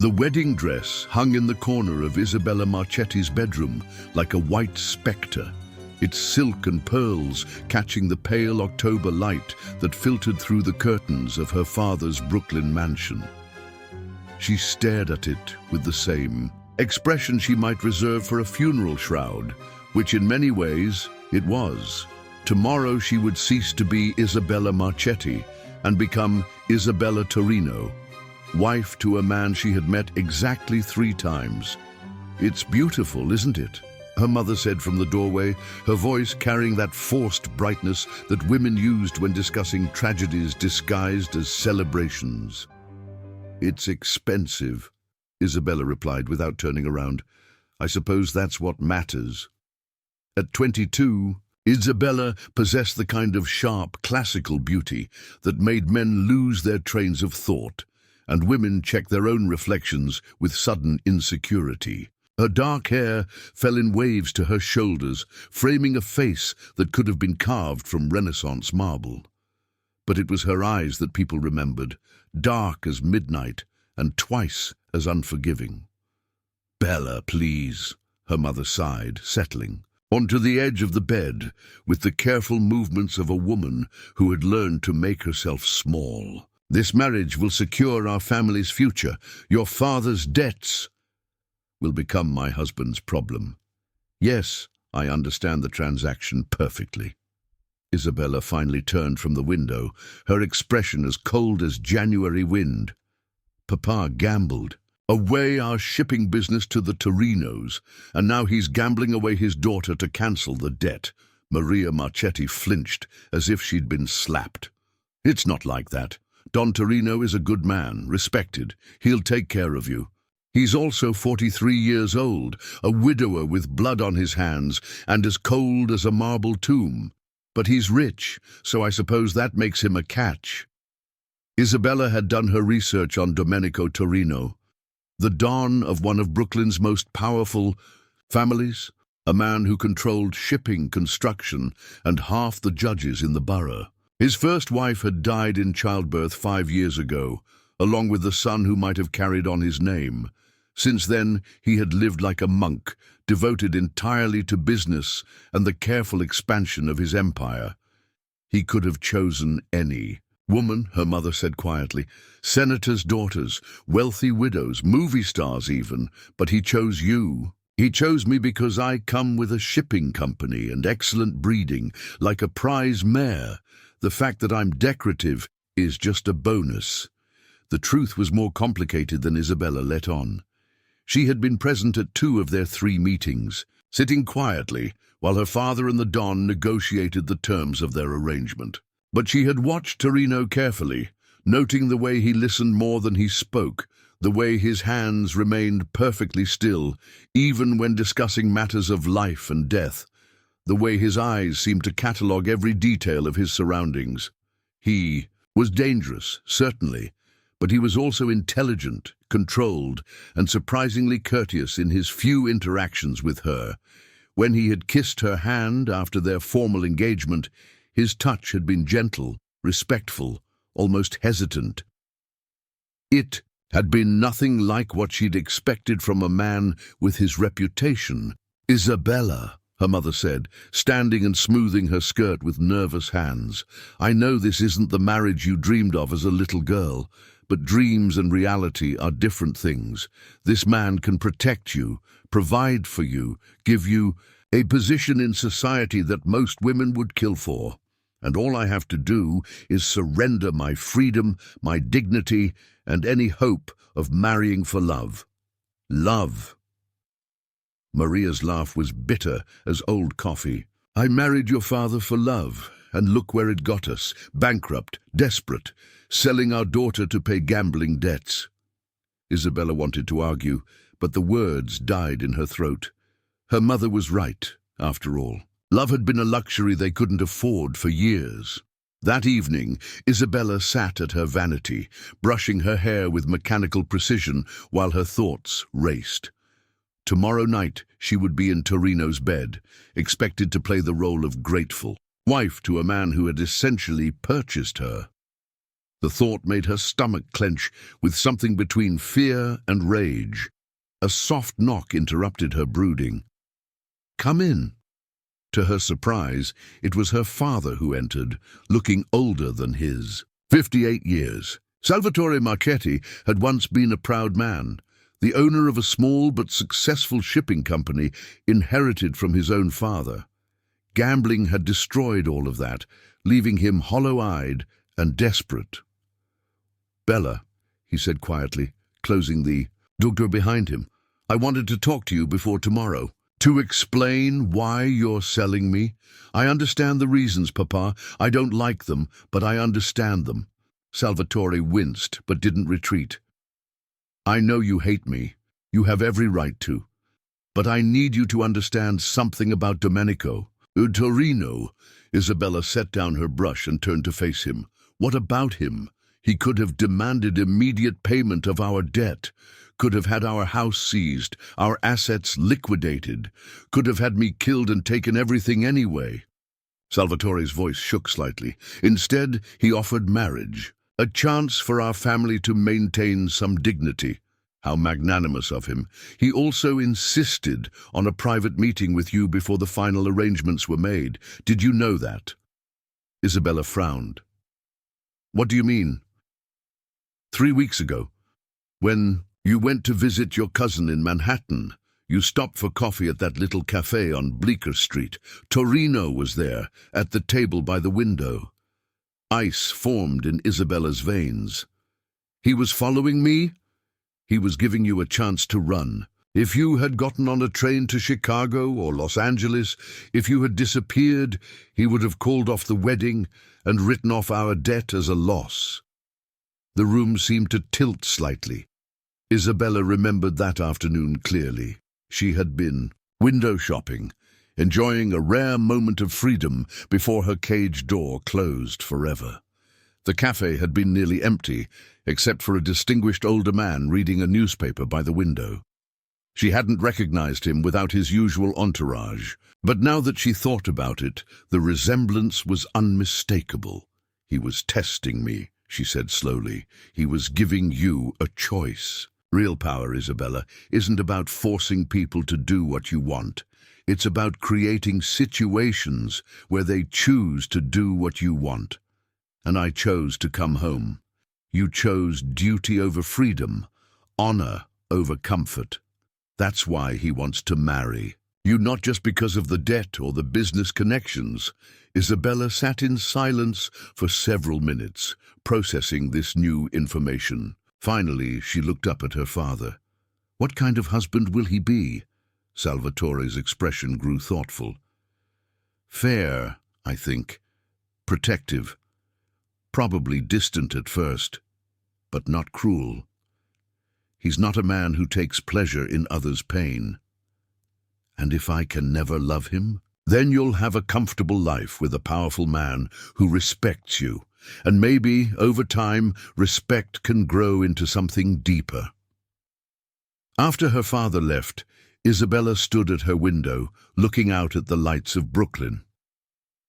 The wedding dress hung in the corner of Isabella Marchetti's bedroom like a white spectre, its silk and pearls catching the pale October light that filtered through the curtains of her father's Brooklyn mansion. She stared at it with the same expression she might reserve for a funeral shroud, which in many ways it was. Tomorrow she would cease to be Isabella Marchetti and become Isabella Torino, wife to a man she had met exactly 3 times. "It's beautiful, isn't it?" her mother said from the doorway, her voice carrying that forced brightness that women used when discussing tragedies disguised as celebrations. "It's expensive," Isabella replied without turning around. "I suppose that's what matters." At 22, Isabella possessed the kind of sharp, classical beauty that made men lose their trains of thought, and women check their own reflections with sudden insecurity. Her dark hair fell in waves to her shoulders, framing a face that could have been carved from Renaissance marble. But it was her eyes that people remembered, dark as midnight and twice as unforgiving. "Bella, please," her mother sighed, settling onto the edge of the bed with the careful movements of a woman who had learned to make herself small. "This marriage will secure our family's future. Your father's debts will become my husband's problem." "Yes, I understand the transaction perfectly." Isabella finally turned from the window, her expression as cold as January wind. "Papa gambled away our shipping business to the Torinos, and now he's gambling away his daughter to cancel the debt." Maria Marchetti flinched as if she'd been slapped. "It's not like that. Don Torino is a good man, respected. He'll take care of you. He's also 43 years old, a widower with blood on his hands and as cold as a marble tomb. But he's rich, so I suppose that makes him a catch." Isabella had done her research on Domenico Torino, the don of one of Brooklyn's most powerful families, a man who controlled shipping, construction, and half the judges in the borough. His first wife had died in childbirth 5 years ago, along with the son who might have carried on his name. Since then, he had lived like a monk, devoted entirely to business and the careful expansion of his empire. He could have chosen any woman, her mother said quietly, senators' daughters, wealthy widows, movie stars even, but he chose you. He chose me because I come with a shipping company and excellent breeding, like a prize mare. The fact that I'm decorative is just a bonus." The truth was more complicated than Isabella let on. She had been present at 2 of their 3 meetings, sitting quietly while her father and the Don negotiated the terms of their arrangement. But she had watched Torino carefully, noting the way he listened more than he spoke, the way his hands remained perfectly still, even when discussing matters of life and death, the way his eyes seemed to catalogue every detail of his surroundings. He was dangerous, certainly, but he was also intelligent, controlled, and surprisingly courteous in his few interactions with her. When he had kissed her hand after their formal engagement, his touch had been gentle, respectful, almost hesitant. It had been nothing like what she'd expected from a man with his reputation. "Isabella," her mother said, standing and smoothing her skirt with nervous hands, "I know this isn't the marriage you dreamed of as a little girl, but dreams and reality are different things. This man can protect you, provide for you, give you a position in society that most women would kill for. And all I have to do is surrender my freedom, my dignity, and any hope of marrying for love." Love. Maria's laugh was bitter as old coffee. "I married your father for love, and look where it got us, bankrupt, desperate, selling our daughter to pay gambling debts." Isabella wanted to argue, but the words died in her throat. Her mother was right, after all. Love had been a luxury they couldn't afford for years. That evening, Isabella sat at her vanity, brushing her hair with mechanical precision while her thoughts raced. Tomorrow night, she would be in Torino's bed, expected to play the role of grateful wife to a man who had essentially purchased her. The thought made her stomach clench with something between fear and rage. A soft knock interrupted her brooding. "Come in." To her surprise, it was her father who entered, looking older than his. 58 years. Salvatore Marchetti had once been a proud man, the owner of a small but successful shipping company inherited from his own father. Gambling had destroyed all of that, leaving him hollow-eyed and desperate. "Bella," he said quietly, closing the door behind him, "I wanted to talk to you before tomorrow. To explain why you're selling me. I understand the reasons, Papa. I don't like them, but I understand them." Salvatore winced, but didn't retreat. "I know you hate me. You have every right to. But I need you to understand something about Domenico. Torino." Isabella set down her brush and turned to face him. "What about him? He could have demanded immediate payment of our debt, could have had our house seized, our assets liquidated, could have had me killed and taken everything anyway." Salvatore's voice shook slightly. "Instead, he offered marriage, a chance for our family to maintain some dignity." How magnanimous of him. "He also insisted on a private meeting with you before the final arrangements were made. Did you know that?" Isabella frowned. "What do you mean?" 3 weeks ago, when you went to visit your cousin in Manhattan, you stopped for coffee at that little cafe on Bleecker Street. Torino was there, at the table by the window." Ice formed in Isabella's veins. "He was following me? He was giving you a chance to run. If you had gotten on a train to Chicago or Los Angeles, if you had disappeared, he would have called off the wedding and written off our debt as a loss." The room seemed to tilt slightly. Isabella remembered that afternoon clearly. She had been window shopping, enjoying a rare moment of freedom before her cage door closed forever. The cafe had been nearly empty, except for a distinguished older man reading a newspaper by the window. She hadn't recognized him without his usual entourage, but now that she thought about it, the resemblance was unmistakable. "He was testing me," she said slowly. "He was giving you a choice." Real power, Isabella, isn't about forcing people to do what you want. It's about creating situations where they choose to do what you want. And I chose to come home. You chose duty over freedom, honor over comfort. That's why he wants to marry you, not just because of the debt or the business connections. Isabella sat in silence for several minutes, processing this new information. Finally, she looked up at her father. "What kind of husband will he be?" Salvatore's expression grew thoughtful. "Fair, I think. Protective. Probably distant at first, but not cruel. He's not a man who takes pleasure in others' pain." "And if I can never love him?" "Then you'll have a comfortable life with a powerful man who respects you. And maybe, over time, respect can grow into something deeper." After her father left, Isabella stood at her window, looking out at the lights of Brooklyn.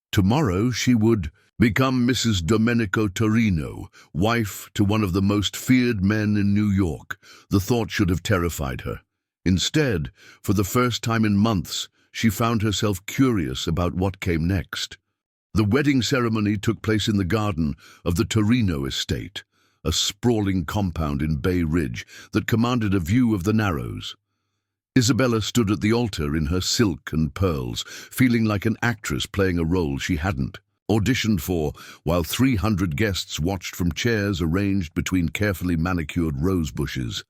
Tomorrow she would become Mrs. Domenico Torino, wife to one of the most feared men in New York. The thought should have terrified her. Instead, for the first time in months, she found herself curious about what came next. The wedding ceremony took place in the garden of the Torino estate, a sprawling compound in Bay Ridge that commanded a view of the Narrows. Isabella stood at the altar in her silk and pearls, feeling like an actress playing a role she hadn't auditioned for, while 300 guests watched from chairs arranged between carefully manicured rose bushes.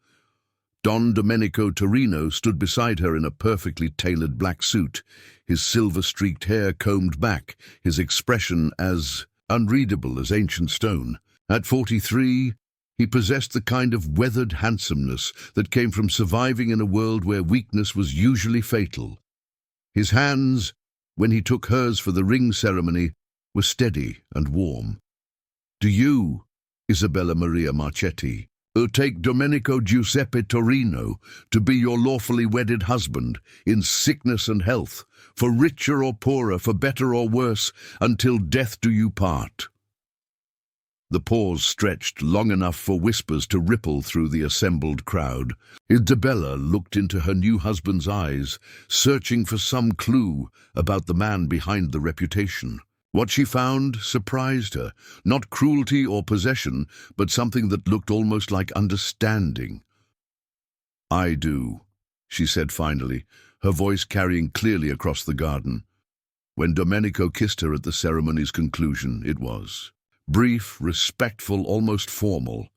Don Domenico Torino stood beside her in a perfectly tailored black suit, his silver-streaked hair combed back, his expression as unreadable as ancient stone. At 43, he possessed the kind of weathered handsomeness that came from surviving in a world where weakness was usually fatal. His hands, when he took hers for the ring ceremony, were steady and warm. "Do you, Isabella Maria Marchetti, take Domenico Giuseppe Torino to be your lawfully wedded husband, in sickness and health, for richer or poorer, for better or worse, until death do you part?" The pause stretched long enough for whispers to ripple through the assembled crowd. Isabella looked into her new husband's eyes, searching for some clue about the man behind the reputation. What she found surprised her, not cruelty or possession, but something that looked almost like understanding. "I do," she said finally, her voice carrying clearly across the garden. When Domenico kissed her at the ceremony's conclusion, it was brief, respectful, almost formal.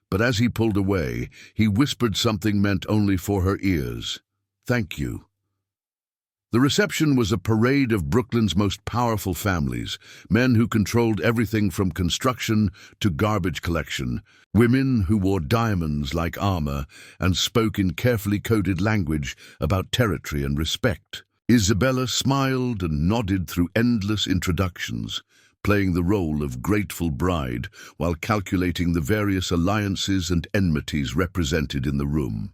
But as he pulled away, he whispered something meant only for her ears. "Thank you." The reception was a parade of Brooklyn's most powerful families, men who controlled everything from construction to garbage collection, women who wore diamonds like armor and spoke in carefully coded language about territory and respect. Isabella smiled and nodded through endless introductions, playing the role of grateful bride while calculating the various alliances and enmities represented in the room.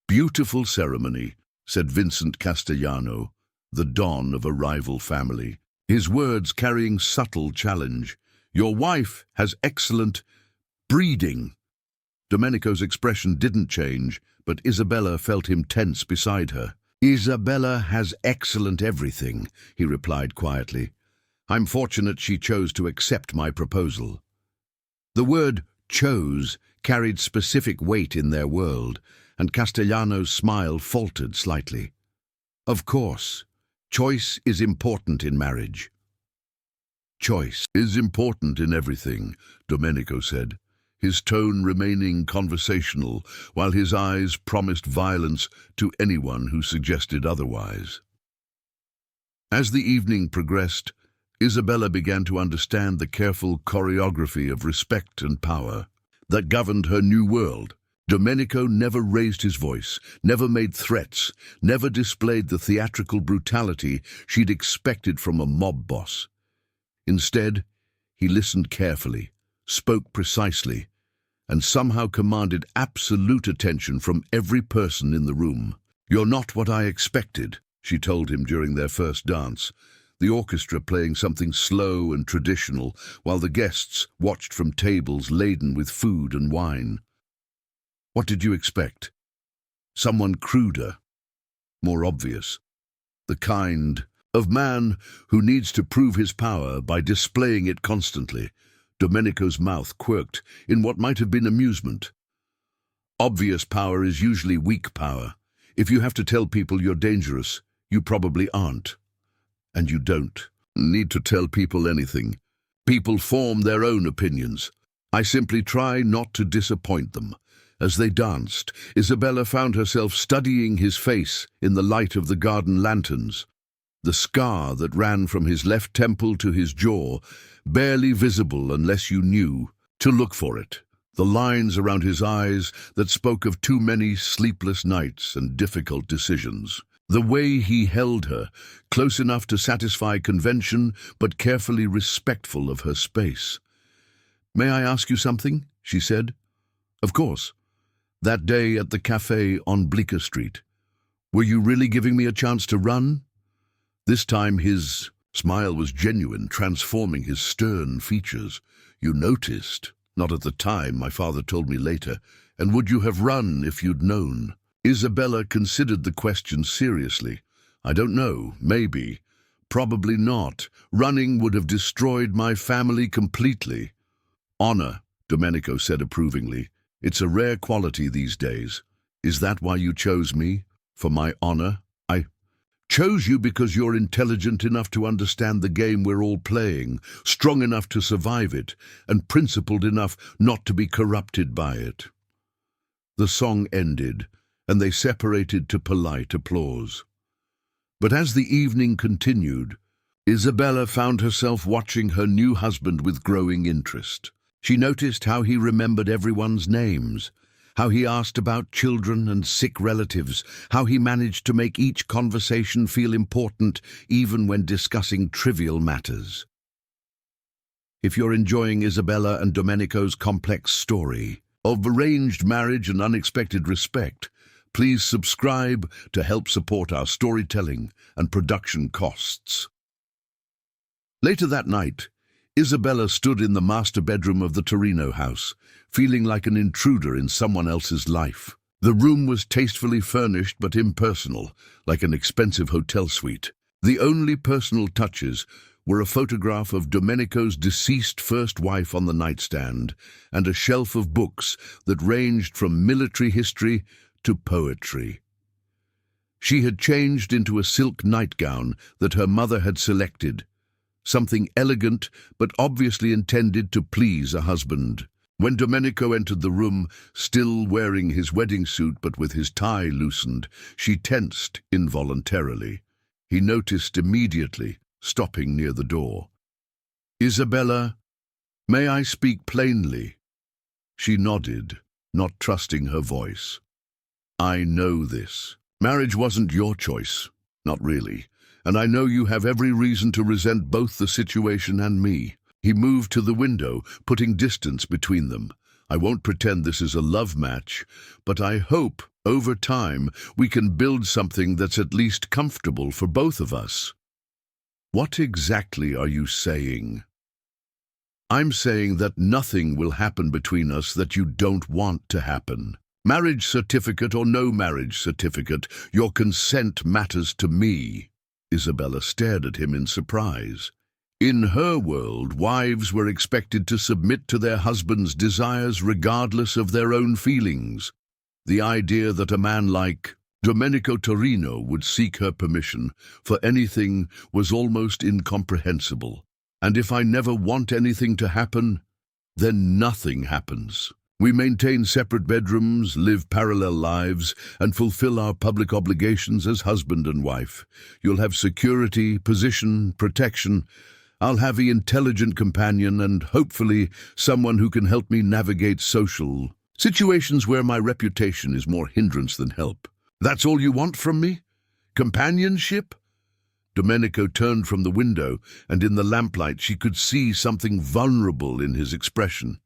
"Beautiful ceremony," said Vincent Castellano, the don of a rival family, his words carrying subtle challenge. "Your wife has excellent breeding." Domenico's expression didn't change, but Isabella felt him tense beside her. "Isabella has excellent everything," he replied quietly. "I'm fortunate she chose to accept my proposal." The word "chose" carried specific weight in their world, and Castellano's smile faltered slightly. "Of course, choice is important in marriage." "Choice is important in everything," Domenico said, his tone remaining conversational, while his eyes promised violence to anyone who suggested otherwise. As the evening progressed, Isabella began to understand the careful choreography of respect and power that governed her new world. Domenico never raised his voice, never made threats, never displayed the theatrical brutality she'd expected from a mob boss. Instead, he listened carefully, spoke precisely, and somehow commanded absolute attention from every person in the room. "You're not what I expected," she told him during their first dance, the orchestra playing something slow and traditional, while the guests watched from tables laden with food and wine. "What did you expect? Someone cruder, more obvious, the kind of man who needs to prove his power by displaying it constantly." Domenico's mouth quirked in what might have been amusement. "Obvious power is usually weak power. If you have to tell people you're dangerous, you probably aren't. And you don't need to tell people anything. People form their own opinions. I simply try not to disappoint them." As they danced, Isabella found herself studying his face in the light of the garden lanterns. The scar that ran from his left temple to his jaw, barely visible unless you knew to look for it. The lines around his eyes that spoke of too many sleepless nights and difficult decisions. The way he held her, close enough to satisfy convention, but carefully respectful of her space. "May I ask you something?" she said. "Of course. That day at the cafe on Bleecker Street, were you really giving me a chance to run?" This time his smile was genuine, transforming his stern features. "You noticed." "Not at the time, my father told me later. And would you have run if you'd known?" Isabella considered the question seriously. "I don't know, maybe. Probably not. Running would have destroyed my family completely." "Honor," Domenico said approvingly. "It's a rare quality these days. Is that why you chose me? For my honor?" "I chose you because you're intelligent enough to understand the game we're all playing, strong enough to survive it, and principled enough not to be corrupted by it." The song ended, and they separated to polite applause. But as the evening continued, Isabella found herself watching her new husband with growing interest. She noticed how he remembered everyone's names, how he asked about children and sick relatives, how he managed to make each conversation feel important even when discussing trivial matters. If you're enjoying Isabella and Domenico's complex story of arranged marriage and unexpected respect, please subscribe to help support our storytelling and production costs. Later that night, Isabella stood in the master bedroom of the Torino house, feeling like an intruder in someone else's life. The room was tastefully furnished but impersonal, like an expensive hotel suite. The only personal touches were a photograph of Domenico's deceased first wife on the nightstand and a shelf of books that ranged from military history to poetry. She had changed into a silk nightgown that her mother had selected, something elegant but obviously intended to please a husband. When Domenico entered the room, still wearing his wedding suit but with his tie loosened, she tensed involuntarily. He noticed immediately, stopping near the door. "Isabella, may I speak plainly?" She nodded, not trusting her voice. "I know this. Marriage wasn't your choice, not really, and I know you have every reason to resent both the situation and me." He moved to the window, putting distance between them. "I won't pretend this is a love match, but I hope, over time, we can build something that's at least comfortable for both of us." "What exactly are you saying?" "I'm saying that nothing will happen between us that you don't want to happen. Marriage certificate or no marriage certificate, your consent matters to me." Isabella stared at him in surprise. In her world, wives were expected to submit to their husbands' desires regardless of their own feelings. The idea that a man like Domenico Torino would seek her permission for anything was almost incomprehensible. "And if I never want anything to happen, then nothing happens. We maintain separate bedrooms, live parallel lives, and fulfill our public obligations as husband and wife. You'll have security, position, protection. I'll have an intelligent companion and, hopefully, someone who can help me navigate social situations where my reputation is more hindrance than help. That's all you want from me? Companionship?" Domenico turned from the window, and in the lamplight she could see something vulnerable in his expression.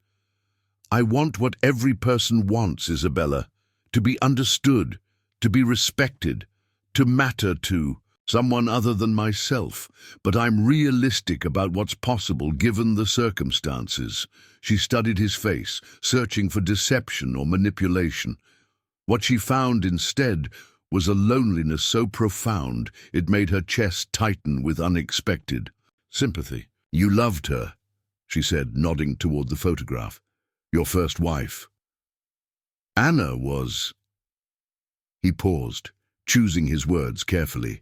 "I want what every person wants, Isabella. To be understood, to be respected, to matter to someone other than myself, but I'm realistic about what's possible given the circumstances." She studied his face, searching for deception or manipulation. What she found instead was a loneliness so profound it made her chest tighten with unexpected sympathy. "You loved her," she said, nodding toward the photograph. "Your first wife." "Anna was—" He paused, choosing his words carefully.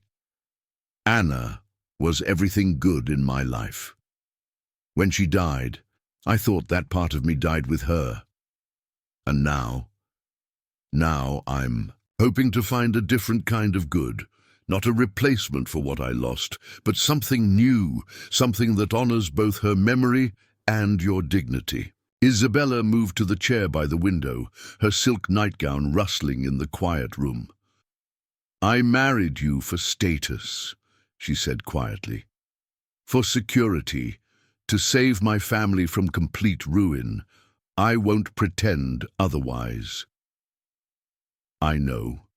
"Anna was everything good in my life. When she died, I thought that part of me died with her. And now I'm hoping to find a different kind of good, not a replacement for what I lost, but something new, something that honors both her memory and your dignity." Isabella moved to the chair by the window, her silk nightgown rustling in the quiet room. "I married you for status," she said quietly. "For security, to save my family from complete ruin. I won't pretend otherwise." "I know.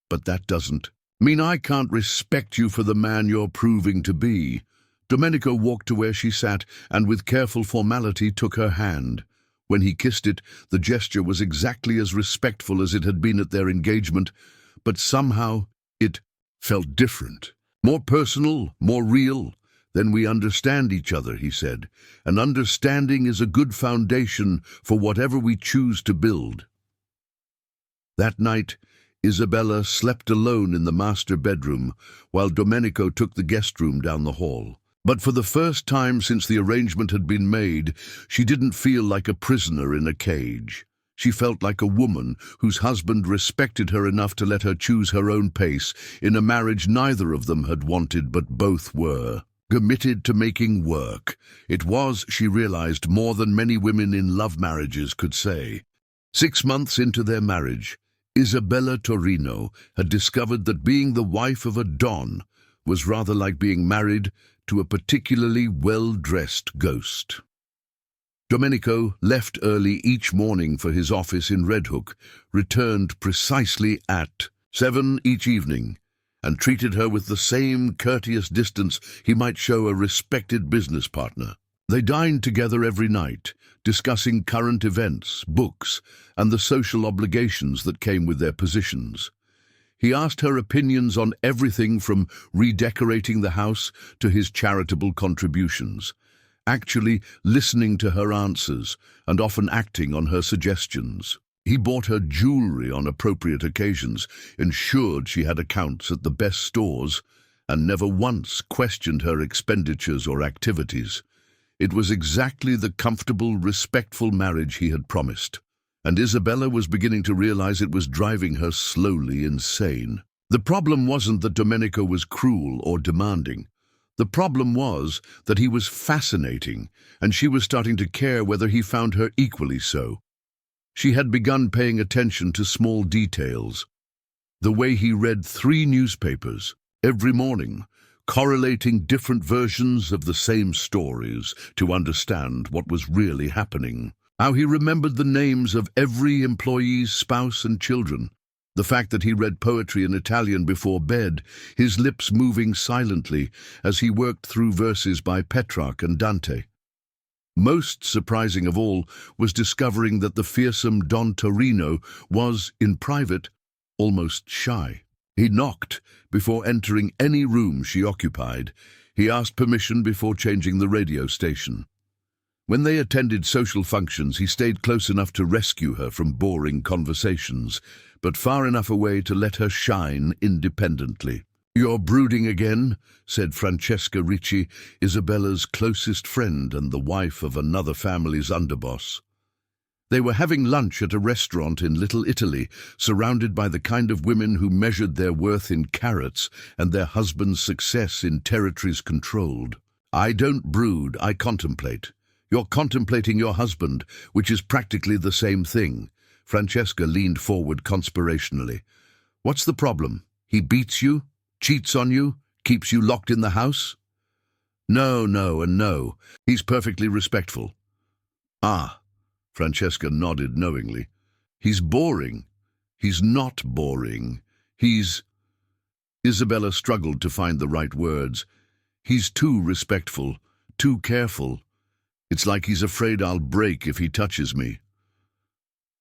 But that doesn't mean I can't respect you for the man you're proving to be." Domenico walked to where she sat and with careful formality took her hand. When he kissed it, the gesture was exactly as respectful as it had been at their engagement, but somehow it felt different. "More personal, more real. Then we understand each other," he said. "And understanding is a good foundation for whatever we choose to build." That night, Isabella slept alone in the master bedroom, while Domenico took the guest room down the hall. But for the first time since the arrangement had been made, she didn't feel like a prisoner in a cage. She felt like a woman whose husband respected her enough to let her choose her own pace in a marriage neither of them had wanted but both were committed to making work. It was, she realized, more than many women in love marriages could say. 6 months into their marriage, Isabella Torino had discovered that being the wife of a Don was rather like being married to a particularly well-dressed ghost. Domenico left early each morning for his office in Red Hook, returned precisely at 7 each evening, and treated her with the same courteous distance he might show a respected business partner. They dined together every night, discussing current events, books, and the social obligations that came with their positions. He asked her opinions on everything from redecorating the house to his charitable contributions, actually listening to her answers and often acting on her suggestions. He bought her jewelry on appropriate occasions, ensured she had accounts at the best stores, and never once questioned her expenditures or activities. It was exactly the comfortable, respectful marriage he had promised, and Isabella was beginning to realize it was driving her slowly insane. The problem wasn't that Domenico was cruel or demanding. The problem was that he was fascinating, and she was starting to care whether he found her equally so. She had begun paying attention to small details. The way he read 3 newspapers every morning, correlating different versions of the same stories to understand what was really happening. How he remembered the names of every employee's spouse and children. The fact that he read poetry in Italian before bed, his lips moving silently as he worked through verses by Petrarch and Dante. Most surprising of all was discovering that the fearsome Don Torino was, in private, almost shy. He knocked before entering any room she occupied. He asked permission before changing the radio station. When they attended social functions, he stayed close enough to rescue her from boring conversations, but far enough away to let her shine independently. "You're brooding again," said Francesca Ricci, Isabella's closest friend and the wife of another family's underboss. They were having lunch at a restaurant in Little Italy, surrounded by the kind of women who measured their worth in carats and their husband's success in territories controlled. "I don't brood, I contemplate. You're contemplating your husband, which is practically the same thing." Francesca leaned forward conspirationally. "What's the problem? He beats you? Cheats on you? Keeps you locked in the house?" "No, and no. He's perfectly respectful." "Ah," Francesca nodded knowingly. "He's boring." "He's not boring. He's—" Isabella struggled to find the right words. "He's too respectful, too careful. It's like he's afraid I'll break if he touches me."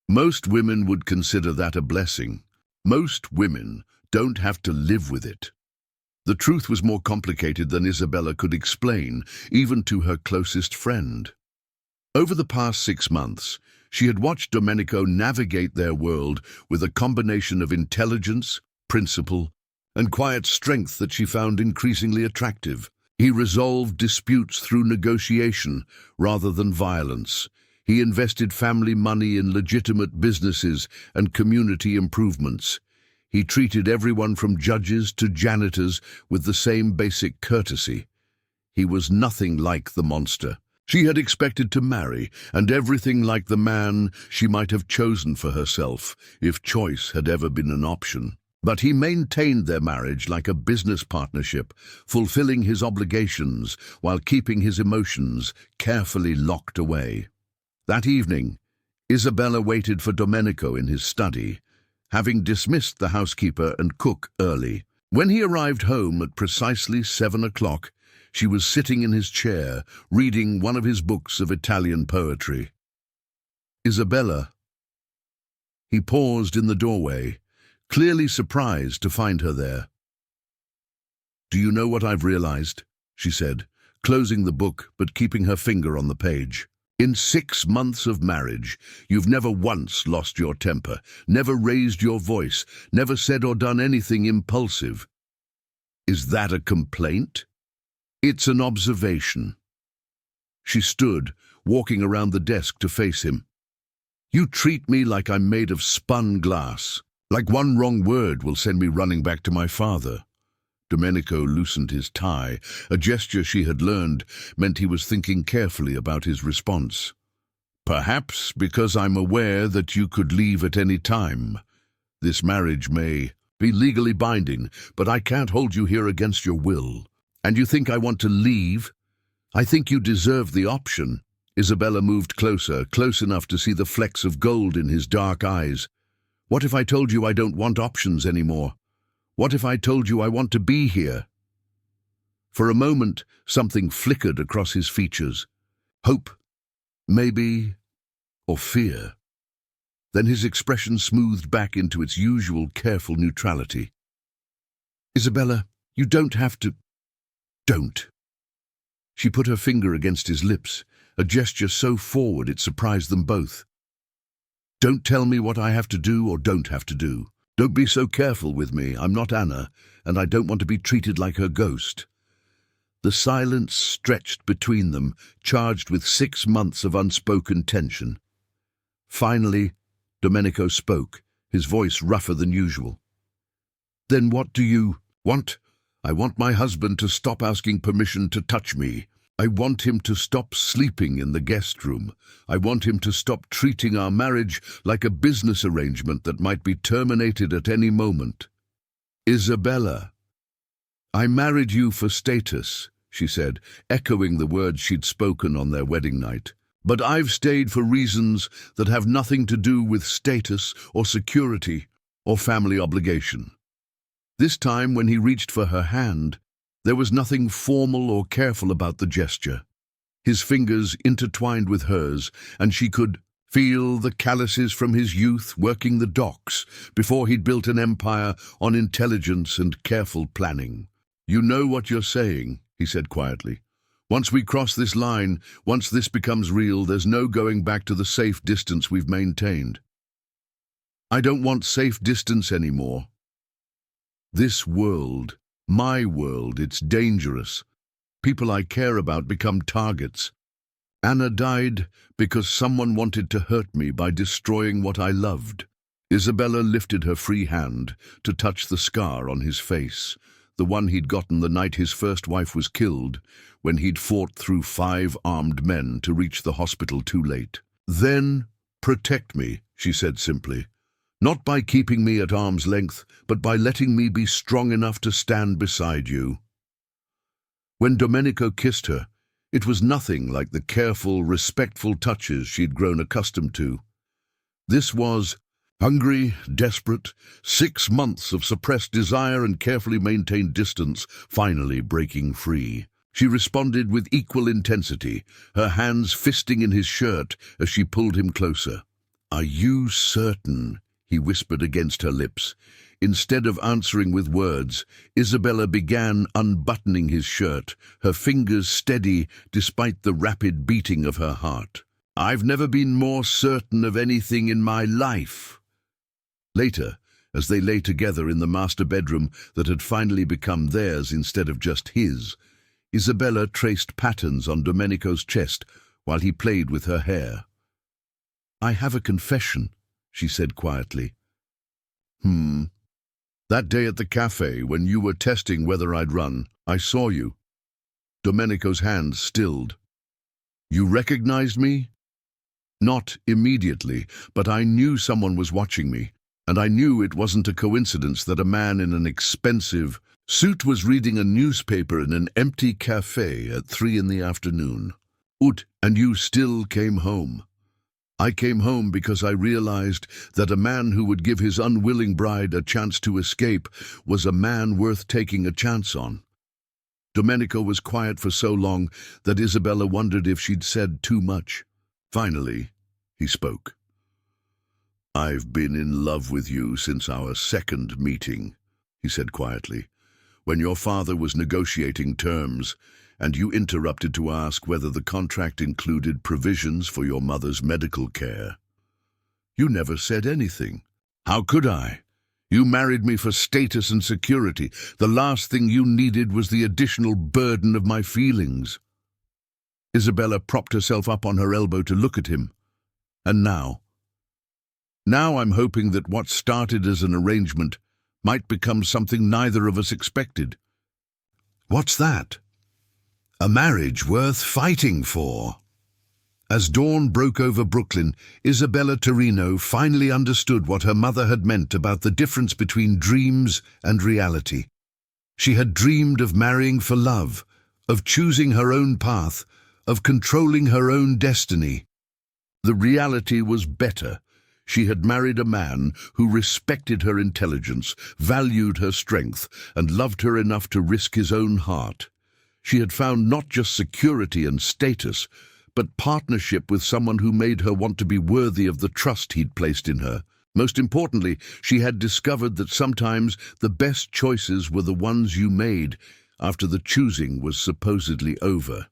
Most women would consider that a blessing. Most women don't have to live with it. The truth was more complicated than Isabella could explain, even to her closest friend. Over the past 6 months, she had watched Domenico navigate their world with a combination of intelligence, principle, and quiet strength that she found increasingly attractive. He resolved disputes through negotiation rather than violence. He invested family money in legitimate businesses and community improvements. He treated everyone from judges to janitors with the same basic courtesy. He was nothing like the monster she had expected to marry, and everything like the man she might have chosen for herself, if choice had ever been an option. But he maintained their marriage like a business partnership, fulfilling his obligations while keeping his emotions carefully locked away. That evening, Isabella waited for Domenico in his study, having dismissed the housekeeper and cook early. When he arrived home at precisely 7 o'clock, she was sitting in his chair, reading one of his books of Italian poetry. "Isabella." He paused in the doorway, clearly surprised to find her there. "Do you know what I've realized?" she said, closing the book but keeping her finger on the page. "In 6 months of marriage, you've never once lost your temper, never raised your voice, never said or done anything impulsive. Is that a complaint?" "It's an observation." She stood, walking around the desk to face him. "You treat me like I'm made of spun glass, like one wrong word will send me running back to my father." Domenico loosened his tie. A gesture she had learned meant he was thinking carefully about his response. "Perhaps because I'm aware that you could leave at any time. This marriage may be legally binding, but I can't hold you here against your will. And you think I want to leave? I think you deserve the option." Isabella moved closer, close enough to see the flecks of gold in his dark eyes. "What if I told you I don't want options anymore? What if I told you I want to be here?" For a moment, something flickered across his features. Hope, maybe, or fear. Then his expression smoothed back into its usual careful neutrality. Isabella, you don't have to. Don't. She put her finger against his lips, a gesture so forward it surprised them both. Don't tell me what I have to do or don't have to do. Don't be so careful with me. I'm not Anna, and I don't want to be treated like her ghost. The silence stretched between them, charged with 6 months of unspoken tension. Finally, Domenico spoke, his voice rougher than usual. Then what do you want? I want my husband to stop asking permission to touch me. I want him to stop sleeping in the guest room. I want him to stop treating our marriage like a business arrangement that might be terminated at any moment. Isabella, I married you for status, she said, echoing the words she'd spoken on their wedding night. But I've stayed for reasons that have nothing to do with status or security or family obligation. This time, when he reached for her hand, there was nothing formal or careful about the gesture. His fingers intertwined with hers, and she could feel the calluses from his youth working the docks before he'd built an empire on intelligence and careful planning. You know what you're saying, he said quietly. Once we cross this line, once this becomes real, there's no going back to the safe distance we've maintained. I don't want safe distance anymore. This world, my world, it's dangerous. People I care about become targets. Anna died because someone wanted to hurt me by destroying what I loved. Isabella lifted her free hand to touch the scar on his face, the one he'd gotten the night his first wife was killed, when he'd fought through 5 armed men to reach the hospital too late. Then protect me, she said simply. Not by keeping me at arm's length, but by letting me be strong enough to stand beside you. When Domenico kissed her, it was nothing like the careful, respectful touches she'd grown accustomed to. This was hungry, desperate, 6 months of suppressed desire and carefully maintained distance finally breaking free. She responded with equal intensity, her hands fisting in his shirt as she pulled him closer. Are you certain? He whispered against her lips. Instead of answering with words, Isabella began unbuttoning his shirt, her fingers steady despite the rapid beating of her heart. I've never been more certain of anything in my life. Later, as they lay together in the master bedroom that had finally become theirs instead of just his, Isabella traced patterns on Domenico's chest while he played with her hair. I have a confession, she said quietly. That day at the cafe, when you were testing whether I'd run, I saw you. Domenico's hand stilled. You recognized me? Not immediately, but I knew someone was watching me, and I knew it wasn't a coincidence that a man in an expensive suit was reading a newspaper in an empty cafe at 3 in the afternoon. And you still came home. I came home because I realized that a man who would give his unwilling bride a chance to escape was a man worth taking a chance on. Domenico was quiet for so long that Isabella wondered if she'd said too much. Finally, he spoke. I've been in love with you since our second meeting, he said quietly, when your father was negotiating terms, and you interrupted to ask whether the contract included provisions for your mother's medical care. You never said anything. How could I? You married me for status and security. The last thing you needed was the additional burden of my feelings. Isabella propped herself up on her elbow to look at him. And now I'm hoping that what started as an arrangement might become something neither of us expected. What's that? A marriage worth fighting for. As dawn broke over Brooklyn, Isabella Torino finally understood what her mother had meant about the difference between dreams and reality. She had dreamed of marrying for love, of choosing her own path, of controlling her own destiny. The reality was better. She had married a man who respected her intelligence, valued her strength, and loved her enough to risk his own heart. She had found not just security and status, but partnership with someone who made her want to be worthy of the trust he'd placed in her. Most importantly, she had discovered that sometimes the best choices were the ones you made after the choosing was supposedly over.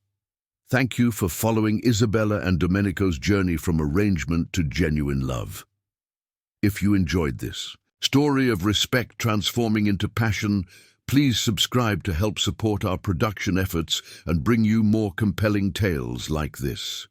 Thank you for following Isabella and Domenico's journey from arrangement to genuine love. If you enjoyed this story of respect transforming into passion, please subscribe to help support our production efforts and bring you more compelling tales like this.